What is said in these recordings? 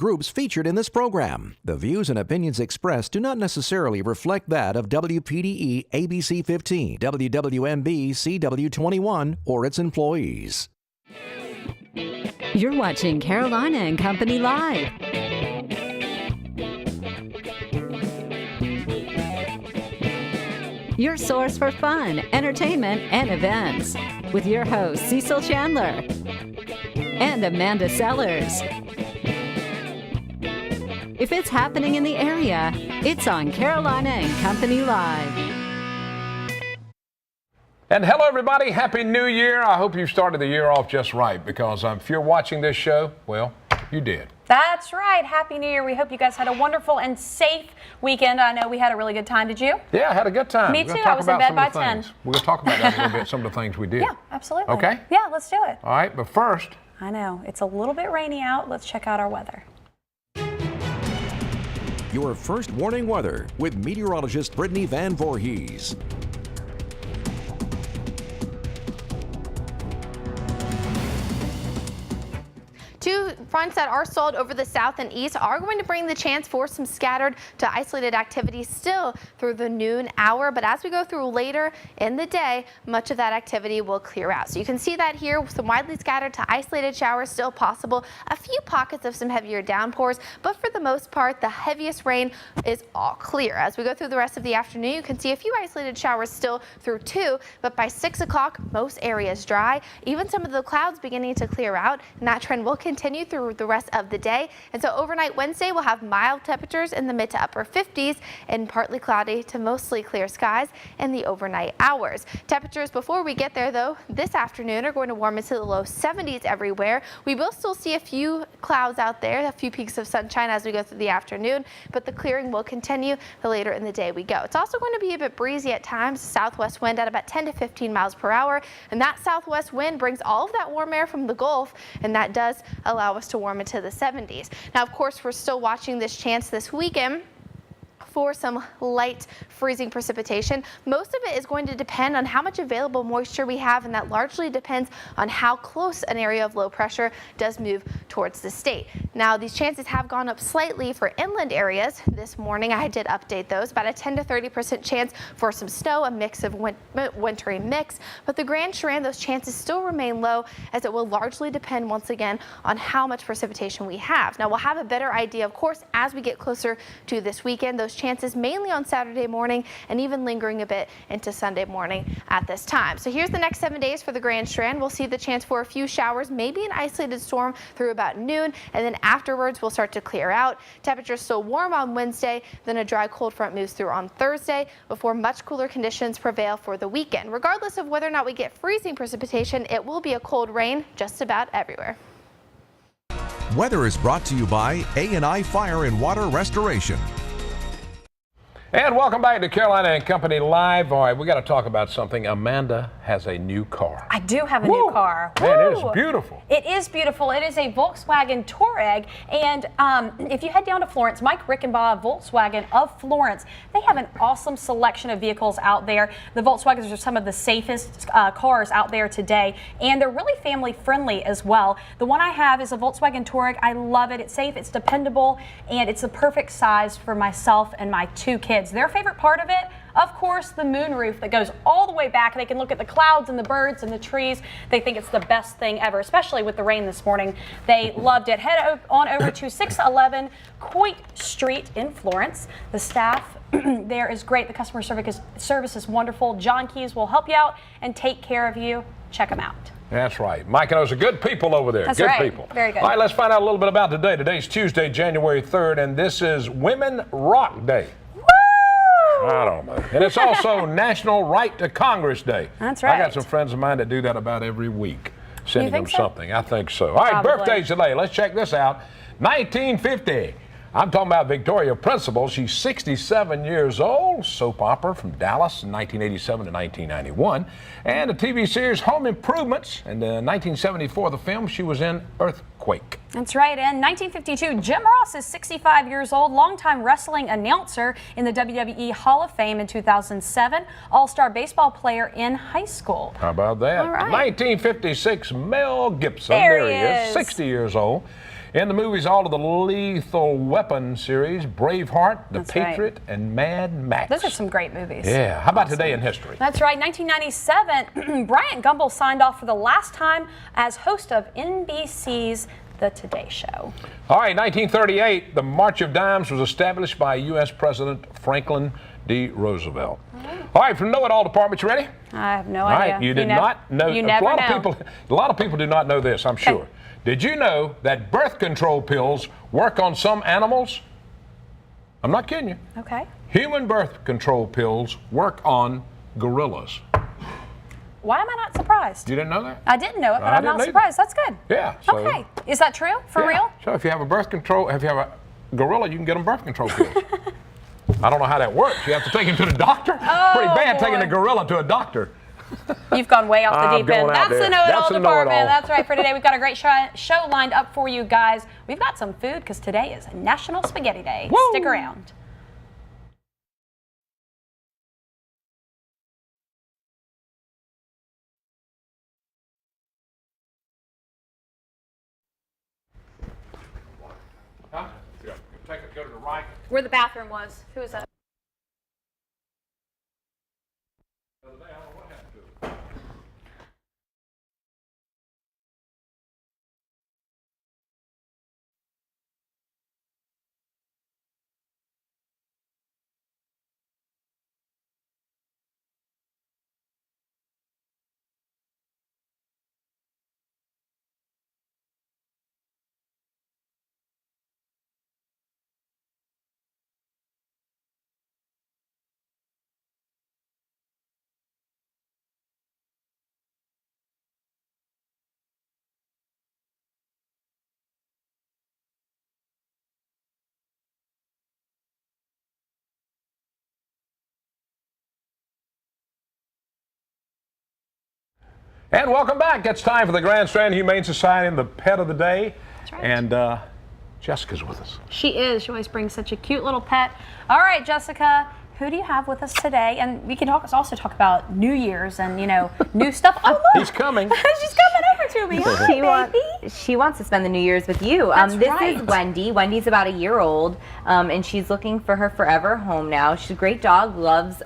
groups featured in this program. The views and opinions expressed do not necessarily reflect that of WPDE ABC 15, WWMB CW 21, or its employees. You're watching Carolina and Company Live. Your source for fun, entertainment, and events. With your hosts, Cecil Chandler and Amanda Sellers. If it's happening in the area, it's on Carolina and Company Live. And hello, everybody. Happy New Year. I hope you started the year off just right, because if you're watching this show, well, you did. That's right. Happy New Year. We hope you guys had a wonderful and safe weekend. I know we had a really good time. Did you? Yeah, I had a good time. Me too. I was in bed by 10. We're going to talk about that a little bit, some of the things we did. Yeah, absolutely. Okay? Yeah, let's do it. All right, but first. I know. It's a little bit rainy out. Let's check out our weather. Your first warning weather with meteorologist Brittany Van Voorhees. Two fronts that are stalled over the south and east are going to bring the chance for some scattered to isolated activity still through the noon hour. But as we go through later in the day, much of that activity will clear out. So you can see that here, some widely scattered to isolated showers still possible. A few pockets of some heavier downpours, but for the most part, the heaviest rain is all clear. As we go through the rest of the afternoon, you can see a few isolated showers still through 2, but by 6 o'clock, most areas dry. Even some of the clouds beginning to clear out, and that trend will continue through the rest of the day. And so overnight Wednesday, we'll have mild temperatures in the mid to upper 50s and partly cloudy to mostly clear skies in the overnight hours. Temperatures before we get there, though, this afternoon are going to warm into the low 70s everywhere. We will still see a few clouds out there, a few peaks of sunshine as we go through the afternoon, but the clearing will continue the later in the day we go. It's also going to be a bit breezy at times, southwest wind at about 10 to 15 miles per hour, and that southwest wind brings all of that warm air from the Gulf, and that does allow us to warm into the 70s. Now, of course, we're still watching this chance this weekend for some light freezing precipitation. Most of it is going to depend on how much available moisture we have, and that largely depends on how close an area of low pressure does move towards the state. Now, these chances have gone up slightly for inland areas this morning. I did update those, about a 10 to 30% chance for some snow, a mix of wintry mix, but the Grand Strand, those chances still remain low, as it will largely depend once again on how much precipitation we have. Now, we'll have a better idea, of course, as we get closer to this weekend. Those chances mainly on Saturday morning and even lingering a bit into Sunday morning at this time. So here's the next 7 days for the Grand Strand. We'll see the chance for a few showers, maybe an isolated storm through about noon, and then afterwards we'll start to clear out. Temperatures still warm on Wednesday, then a dry cold front moves through on Thursday before much cooler conditions prevail for the weekend. Regardless of whether or not we get freezing precipitation, it will be a cold rain just about everywhere. Weather is brought to you by A&I Fire and Water Restoration. And welcome back to Carolina and Company Live. All right, we got to talk about something. Amanda has a new car. I do have a new car. Man, Woo! it is beautiful. It is beautiful. It is a Volkswagen Touareg. And if you head down to Florence, Mike Rickenbaugh, Volkswagen of Florence, they have an awesome selection of vehicles out there. The Volkswagens are some of the safest cars out there today, and they're really family friendly as well. The one I have is a Volkswagen Touareg. I love it. It's safe, it's dependable, and it's the perfect size for myself and my 2 kids. Their favorite part of it, of course, the moonroof that goes all the way back. They can look at the clouds and the birds and the trees. They think it's the best thing ever, especially with the rain this morning. They loved it. Head on over to 611 Coit Street in Florence. The staff there is great. The customer service is wonderful. John Keys will help you out and take care of you. Check them out. That's right. Mike and those are good people over there. That's good right. people. Very good. All right, let's find out a little bit about today. Today's Tuesday, January 3rd, and this is Women Rock Day. I don't know. And it's also National Right to Congress Day. That's right. I got some friends of mine that do that about every week, sending them so? something. I think so. All right, Probably. birthdays today. Let's check this out. 1950. I'm talking about Victoria Principal. She's 67 years old. Soap opera from Dallas in 1987 to 1991. And the TV series Home Improvements. And in 1974, the film she was in, Earthquake. That's right. And 1952, Jim Ross is 65 years old, longtime wrestling announcer in the WWE Hall of Fame in 2007, all-star baseball player in high school. How about that? All right. 1956, Mel Gibson. There he is. is. 60 years old. In the movies, all of the Lethal Weapon series, Braveheart, The That's right. Patriot, and Mad Max. Those are some great movies. Yeah. How about today in history? That's right. 1997, Bryant Gumbel signed off for the last time as host of NBC's The Today Show. All right, 1938, the March of Dimes was established by U.S. President Franklin D. Roosevelt. All right, from Know It All department, you ready? I have no All idea. right, you did not know. You never know. A lot of people do not know this, I'm sure. Did you know that birth control pills work on some animals? I'm not kidding you. Okay. Human birth control pills work on gorillas. Why am I not surprised? You didn't know that? I didn't know it, but I I'm not didn't surprised. That's good. Yeah. So, Okay. Is that true? For yeah. real? So if you have a gorilla, you can get them birth control pills. I don't know how that works. You have to take him to the doctor. Pretty bad taking a gorilla to a doctor. You've gone way off the I'm deep end. going out That's there. the Know It That's All the Know It department. All. That's right. For today, we've got a great show lined up for you guys. We've got some food because today is National Spaghetti Day. Woo! Stick around. Huh? Yeah. Go to the right. Where the bathroom was. Who was that? And welcome back. It's time for the Grand Strand Humane Society and the Pet of the Day. That's right. And Jessica's with us. She is. She always brings such a cute little pet. All right, Jessica, who do you have with us today? And we can also talk about New Year's and, new stuff. Oh, look. He's coming. She's coming over to me. Hi, baby. She wants to spend the New Year's with you. That's this right. is Wendy. Wendy's about a year old, and she's looking for her forever home now. She's a great dog. Loves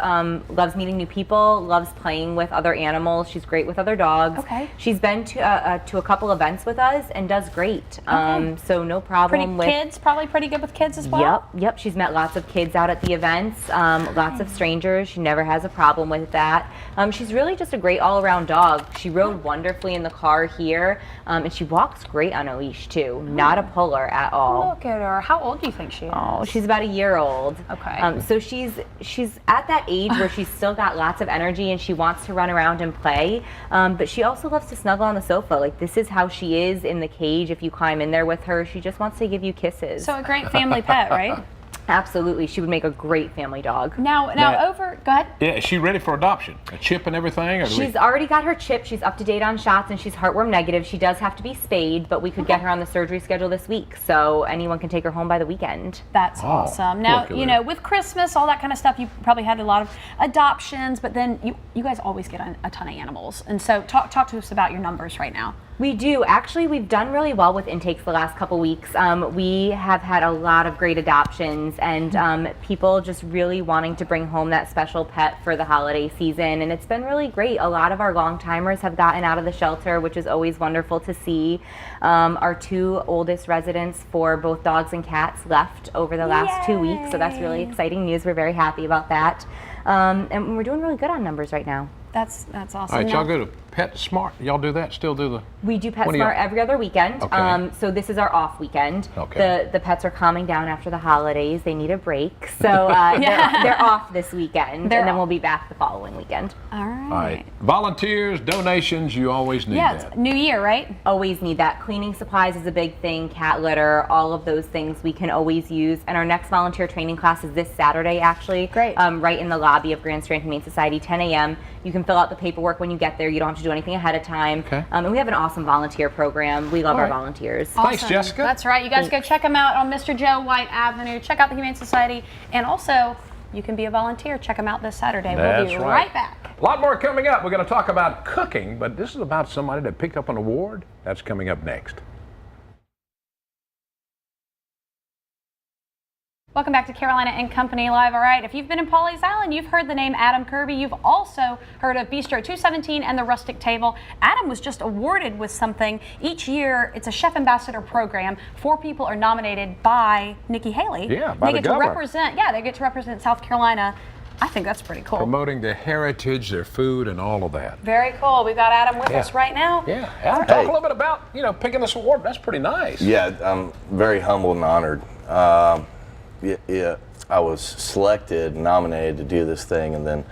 meeting new people. Loves playing with other animals. She's great with other dogs. Okay. She's been to a couple events with us and does great. So no problem with kids. Probably pretty good with kids as well. Yep. She's met lots of kids out at the events. Lots of strangers. She never has a problem with that. She's really just a great all-around dog. She rode wonderfully in the car here, and she walks great on a leash too. Not a puller at all. Look at her. How old do you think she is? Oh, she's about a year old. Okay. So she's at that age where she's still got lots of energy and she wants to run around and play. But she also loves to snuggle on the sofa. Like, this is how she is in the cage. If you climb in there with her, she just wants to give you kisses. So a great family pet, right? Absolutely. She would make a great family dog. Now, go ahead. Yeah, is she ready for adoption? A chip and everything? Or She's already got her chip. She's up to date on shots, and she's heartworm negative. She does have to be spayed, but we could get her on the surgery schedule this week, so anyone can take her home by the weekend. That's awesome. Now, with Christmas, all that kind of stuff, you probably had a lot of adoptions, but then you guys always get a ton of animals. And so talk to us about your numbers right now. We do. Actually, we've done really well with intakes the last couple weeks. We have had a lot of great adoptions and people just really wanting to bring home that special pet for the holiday season. And it's been really great. A lot of our long timers have gotten out of the shelter, which is always wonderful to see. Our two oldest residents for both dogs and cats left over the last 2 weeks. So that's really exciting news. We're very happy about that. And we're doing really good on numbers right now. That's awesome. All right, y'all go to PetSmart. Y'all do that? Still do the? We do PetSmart every other weekend. Okay. So this is our off weekend. Okay. The pets are calming down after the holidays. They need a break. So they're off this weekend, and then we'll be back the following weekend. All right. All right. Volunteers, donations, you always need that. It's New Year, right? Always need that. Cleaning supplies is a big thing. Cat litter, all of those things we can always use. And our next volunteer training class is this Saturday, actually. Great. Right in the lobby of Grand Strand Humane Society, 10 a.m. You can fill out the paperwork when you get there. You don't have to do anything ahead of time. Okay. And we have an awesome volunteer program. We love our volunteers. Thanks, Jessica. That's right. You guys go check them out on Mr. Joe White Avenue. Check out the Humane Society. And also, you can be a volunteer. Check them out this Saturday. We'll be right back. A lot more coming up. We're going to talk about cooking, but this is about somebody that picked up an award. That's coming up next. Welcome back to Carolina and Company Live. All right, if you've been in Pawleys Island, you've heard the name Adam Kirby. You've also heard of Bistro 217 and the Rustic Table. Adam was just awarded with something. Each year, it's a Chef Ambassador program. 4 people are nominated by Nikki Haley. Yeah, by they the get governor. to represent. Yeah, they get to represent South Carolina. I think that's pretty cool. Promoting their heritage, their food, and all of that. Very cool. We've got Adam with us right now. Yeah, Adam, talk a little bit about, picking this award. That's pretty nice. Yeah, I'm very humbled and honored. I was selected, nominated to do this thing, and then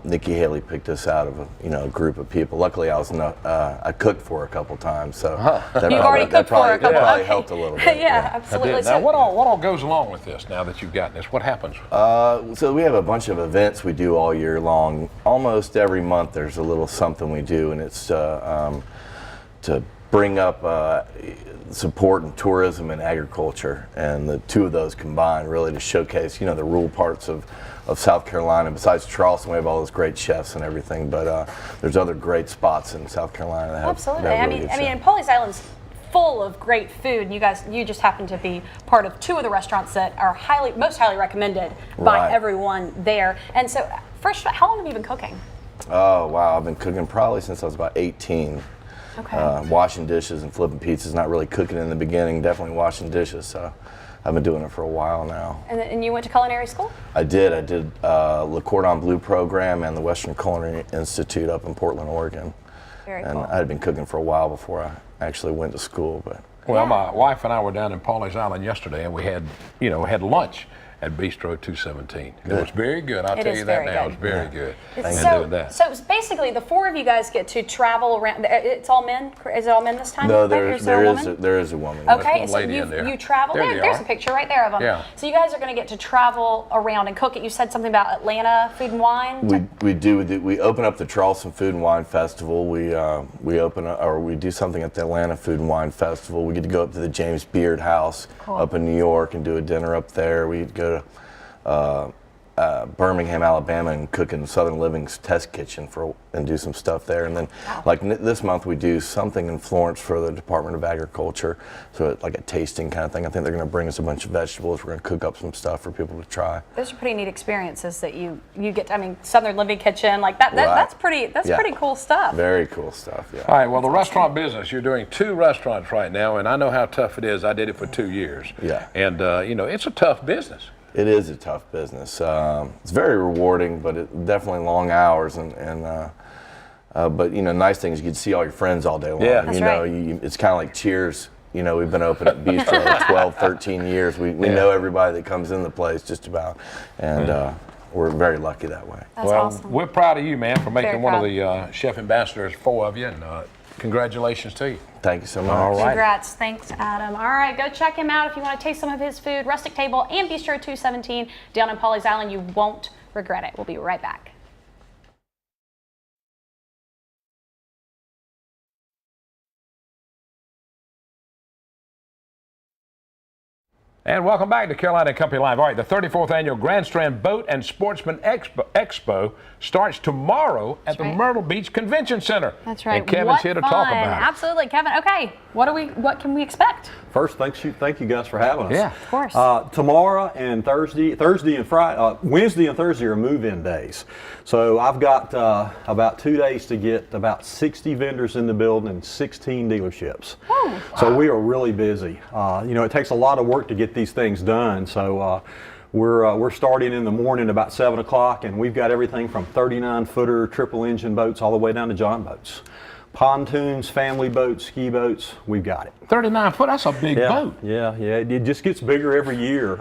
Nikki Haley picked us out of a group of people. Luckily, I cooked for her a couple times, so that probably helped a little bit. Yeah, absolutely. Now, what all goes along with this? Now that you've gotten this, what happens? So we have a bunch of events we do all year long. Almost every month, there's a little something we do, and it's to bring up support in tourism and agriculture, and the two of those combined really to showcase the rural parts of South Carolina. Besides Charleston, we have all those great chefs and everything, but there's other great spots in South Carolina that have absolutely. that I really mean, good and Pawleys Island's full of great food. You just happen to be part of 2 of the restaurants that are most highly recommended by everyone there. And so, first, how long have you been cooking? Oh wow, I've been cooking probably since I was about 18. Okay. Washing dishes and flipping pizzas, not really cooking in the beginning, definitely washing dishes. So I've been doing it for a while now. And you went to culinary school? I did Le Cordon Bleu program and the Western Culinary Institute up in Portland, Oregon. Very and cool. I had been cooking for a while before I actually went to school. But Well, my wife and I were down in Pawleys Island yesterday, and we had lunch at Bistro 217. It was very good. I'll tell you that now. It was very good. So basically, the 4 of you guys get to travel around. It's all men. Is it all men this time? no, there is a woman. Okay, There's so one lady in there. you travel. There's a picture right there of them. Yeah. So you guys are going to get to travel around and cook it. You said something about Atlanta Food and Wine. We open up the Charleston Food and Wine Festival. We do something at the Atlanta Food and Wine Festival. We get to go up to the James Beard House up in New York and do a dinner up there. We go to Birmingham, Alabama, and cook in Southern Living's test kitchen and do some stuff there. And then, this month, we do something in Florence for the Department of Agriculture, so it's like a tasting kind of thing. I think they're going to bring us a bunch of vegetables. We're going to cook up some stuff for people to try. Those are pretty neat experiences that you get. I mean, Southern Living kitchen, like that. That's pretty cool stuff. Very cool stuff. Yeah. All right. Well, the restaurant business. You're doing 2 restaurants right now, and I know how tough it is. I did it for 2 years. Yeah. And it's a tough business. It is a tough business. It's very rewarding, but definitely long hours. But nice thing is you can see all your friends all day long. Yeah, that's right. It's kind of like Cheers. We've been open at Bistro 12, 13 years. We know everybody that comes in the place just about, and we're very lucky that way. That's awesome. We're proud of you, man, for making Very one of proud. the chef ambassadors, 4 of you, and congratulations to you. Thank you so much. All right. Congrats. Thanks, Adam. All right, go check him out if you want to taste some of his food. Rustic Table and Bistro 217 down in Pawleys Island. You won't regret it. We'll be right back. And welcome back to Carolina and Company Live. All right, the 34th annual Grand Strand Boat and Sportsman Expo starts tomorrow at the Myrtle Beach Convention Center. That's right. And Kevin's here to talk about it. Absolutely, Kevin. Okay, what can we expect? First, thank you guys for having us. Yeah, of course. Tomorrow and Thursday and Friday, Wednesday and Thursday are move-in days. So I've got about 2 days to get about 60 vendors in the building and 16 dealerships. Oh. So we are really busy. It takes a lot of work to get these things done. So we're starting in the morning about 7 o'clock, and we've got everything from 39-footer triple engine boats all the way down to john boats. Pontoons, family boats, ski boats, we've got it. 39 foot, that's a big boat. Yeah, it just gets bigger every year.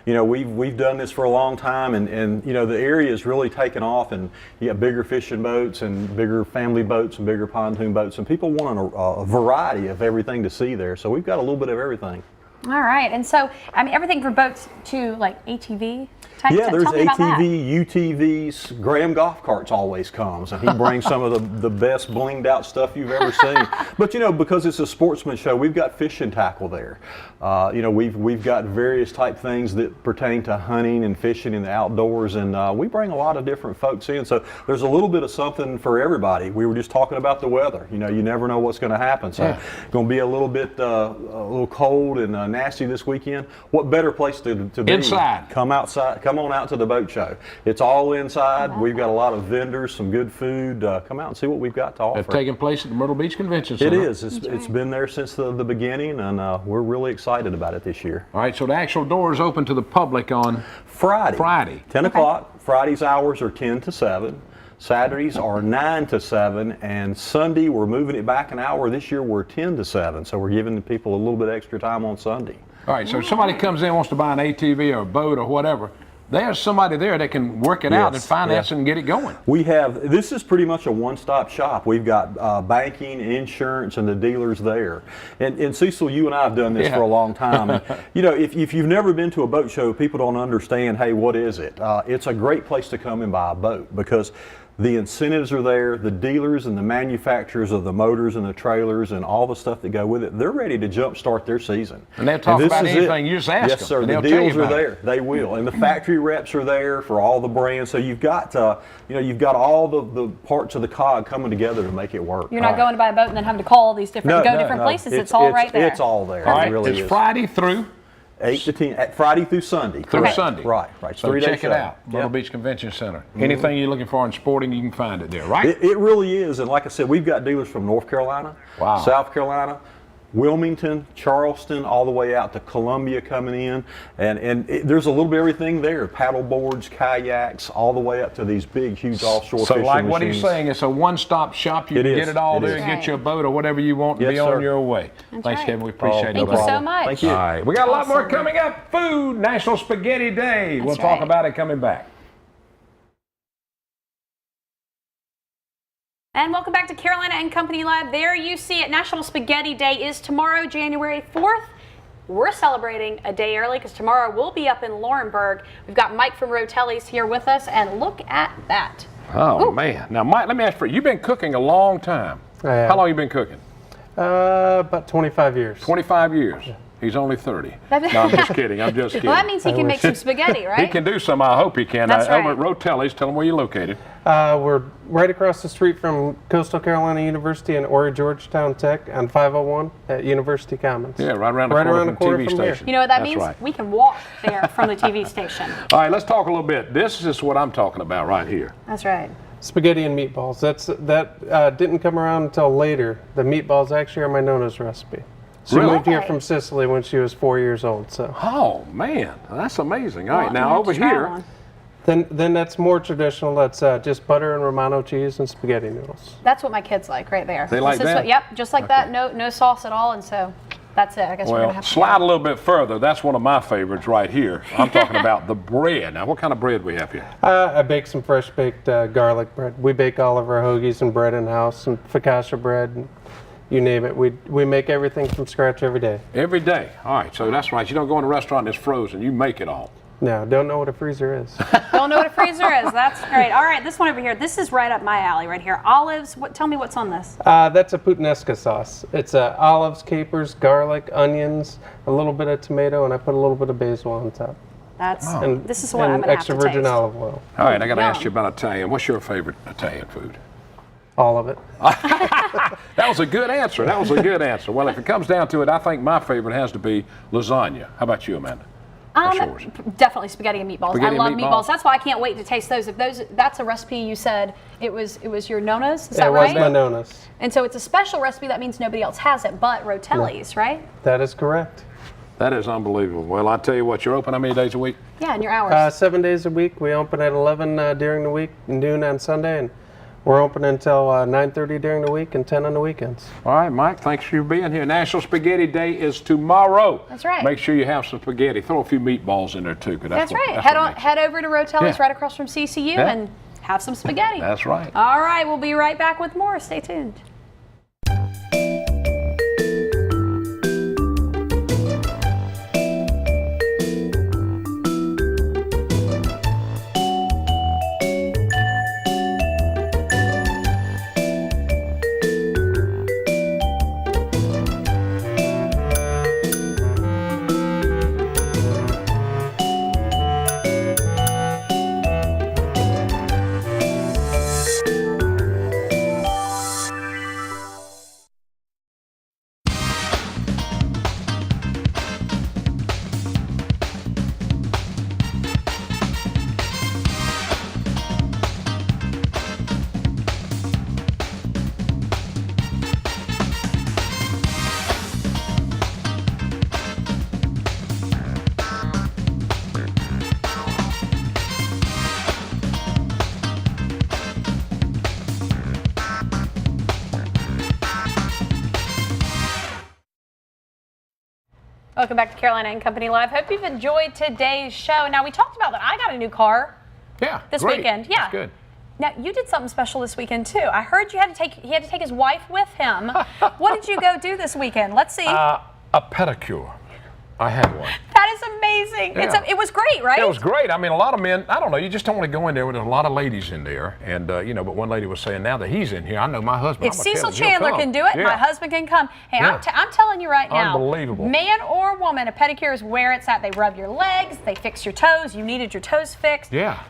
We've done this for a long time, and the area is really taken off, and you got bigger fishing boats and bigger family boats and bigger pontoon boats, and people want a variety of everything to see there. So we've got a little bit of everything. All right, and so everything from boats to like ATV type. Yeah, there's Tell me about that. ATV, UTVs. Graham Golf Carts always comes, and he brings some of the best blinged out stuff you've ever seen. But because it's a sportsman show, we've got fishing tackle there. We've got various type things that pertain to hunting and fishing in the outdoors, and we bring a lot of different folks in. So there's a little bit of something for everybody. We were just talking about the weather. You never know what's going to happen. So it's going to be a little bit a little cold and nasty this weekend, what better place to be? Inside. Come outside. Come on out to the boat show. It's all inside. We've got a lot of vendors, some good food. Come out and see what we've got to offer. It's taking place at the Myrtle Beach Convention Center. It is. It's been there since the beginning, and we're really excited about it this year. All right, so the actual door is open to the public on Friday. 10 o'clock. Friday's hours are 10 to 7. Saturdays are 9 to 7, and Sunday we're moving it back an hour. This year we're 10 to 7, so we're giving the people a little bit extra time on Sunday. All right, so if somebody comes in, wants to buy an ATV or a boat or whatever, there's somebody there that can work it out and finance it and get it going. This is pretty much a one-stop shop. We've got banking, insurance, and the dealers there. And Cecil, you and I have done this for a long time. And, you know, if you've never been to a boat show, people don't understand, hey, what is it? It's a great place to come and buy a boat because the incentives are there. The dealers and the manufacturers of the motors and the trailers and all the stuff that go with it, they're ready to jumpstart their season. And they'll talk about anything. You just ask them. Yes, sir. And The they'll tell you deals are about there. They will. And the factory reps are there for all the brands. So you've got, you've got all the parts of the cog coming together to make it work. You're not going to buy a boat and then having to call all these different, different places. It's all right there. It's all there. All right. It really it's is. Friday through 8 to 10, Friday through Sunday. Sunday. Right. So check it out, Myrtle Beach Convention Center. Anything you're looking for in sporting, you can find it there, right? It really is. And like I said, we've got dealers from North Carolina, South Carolina, Wilmington, Charleston, all the way out to Columbia coming in. And there's a little bit of everything there. Paddle boards, kayaks, all the way up to these big, huge offshore fishing like machines. what he's saying, it's a one-stop shop. You can get it all there and get you a boat or whatever you want and be on your way. Thanks, Kevin. We appreciate it. Thank you so much. Thank you. All right. We got a lot more coming up. Food, National Spaghetti Day. We'll talk about it coming back. And welcome back to Carolina and Company Live. There you see it. National Spaghetti Day is tomorrow, January 4th. We're celebrating a day early because tomorrow we'll be up in Laurinburg. We've got Mike from Rotelli's here with us, and look at that. Oh, man. Now, Mike, let me ask you, you've been cooking a long time. How long have you been cooking? About 25 years. 25 years. Yeah. He's only 30. No, I'm just kidding. I'm just kidding. Well, that means he can make some spaghetti, right? He can do some. I hope he can. That's right. Over at Rotelli's, tell him where you're located. We're right across the street from Coastal Carolina University and Ori Georgetown Tech on 501 at University Commons. Yeah, right around the corner from the TV station. You know what that means? Right. We can walk there from the TV station. All right, let's talk a little bit. This is what I'm talking about right here. That's right. Spaghetti and meatballs. That didn't come around until later. The meatballs actually are my Nona's recipe. She moved here from Sicily when she was 4 years old. So. Oh man, that's amazing. All right, now over here. Then that's more traditional. That's just butter and Romano cheese and spaghetti noodles. That's what my kids like right there. They like that? Yep, just like that. No sauce at all, and so that's it. I guess we're gonna have to slide a little bit further. That's one of my favorites right here. I'm talking about the bread. Now, what kind of bread we have here? I bake some fresh baked garlic bread. We bake all of our hoagies and bread in house, and focaccia bread. And you name it. We make everything from scratch every day. Every day. All right, so that's right. You don't go in a restaurant and it's frozen. You make it all. No, don't know what a freezer is. Don't know what a freezer is. That's great. All right, this one over here. This is right up my alley right here. Olives. Tell me what's on this. That's a puttanesca sauce. It's olives, capers, garlic, onions, a little bit of tomato, and I put a little bit of basil on top. This is what I'm going to have to taste. Extra virgin olive oil. All right, I got to ask you about Italian. What's your favorite Italian food? All of it. That was a good answer. That was a good answer. Well, if it comes down to it, I think my favorite has to be lasagna. How about you, Amanda? Definitely spaghetti and meatballs. I love meatballs. That's why I can't wait to taste those. That's a recipe you said it was your Nona's. Is that right? It was my Nona's. And so it's a special recipe. That means nobody else has it but Rotelli's, right? That is correct. That is unbelievable. Well, I tell you what, you're open how many days a week? Yeah, and your hours. 7 days a week. We open at 11 during the week, noon on Sunday, and we're open until 9:30 during the week and 10 on the weekends. All right, Mike, thanks for being here. National Spaghetti Day is tomorrow. That's right. Make sure you have some spaghetti. Throw a few meatballs in there, too. That's right. Head over to Rotelli's right across from CCU and have some spaghetti. That's right. All right, we'll be right back with more. Stay tuned. Welcome back to Carolina and Company Live. Hope you've enjoyed today's show. Now, we talked about that I got a new car this great. weekend. Yeah. That's good. Now, you did something special this weekend, too. I heard he had to take his wife with him. What did you go do this weekend? Let's see. A pedicure. I had one. That is amazing. Yeah. It was great, right? It was great. I mean, a lot of men, I don't know, you just don't want to go in there with a lot of ladies in there. And, but one lady was saying, now that he's in here, I know my husband. If Cecil Chandler can do it, my husband can come. Hey, I'm telling you right now. Unbelievable. Man or woman, a pedicure is where it's at. They rub your legs, they fix your toes. You needed your toes fixed. Yeah.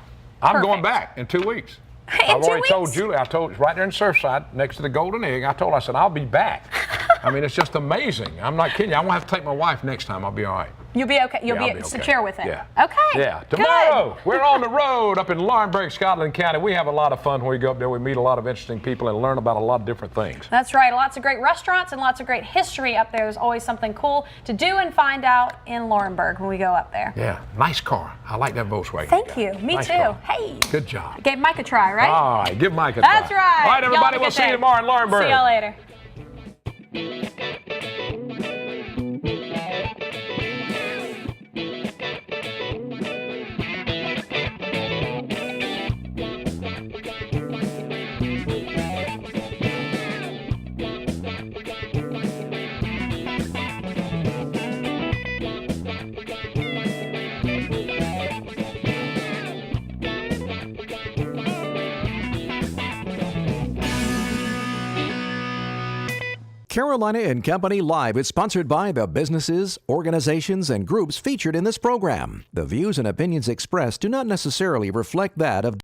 I'm going back in 2 weeks. I've already told Julie, right there in Surfside, next to the Golden Egg, I said, I'll be back. I mean, it's just amazing. I'm not kidding you. I won't have to take my wife next time. I'll be all right. You'll be okay. You'll be secure with it. Yeah. Okay. Yeah. Tomorrow, we're on the road up in Laurinburg, Scotland County. We have a lot of fun when we go up there. We meet a lot of interesting people and learn about a lot of different things. That's right. Lots of great restaurants and lots of great history up there. There's always something cool to do and find out in Laurinburg when we go up there. Yeah. Nice car. I like that Volkswagen. Thank you. Me nice too. Car. Hey. Good job. Gave Mike a try, right? All right. Give Mike a try. That's right. All right, everybody. We'll see you tomorrow in Laurinburg. See y'all later. Carolina and Company Live is sponsored by the businesses, organizations, and groups featured in this program. The views and opinions expressed do not necessarily reflect that of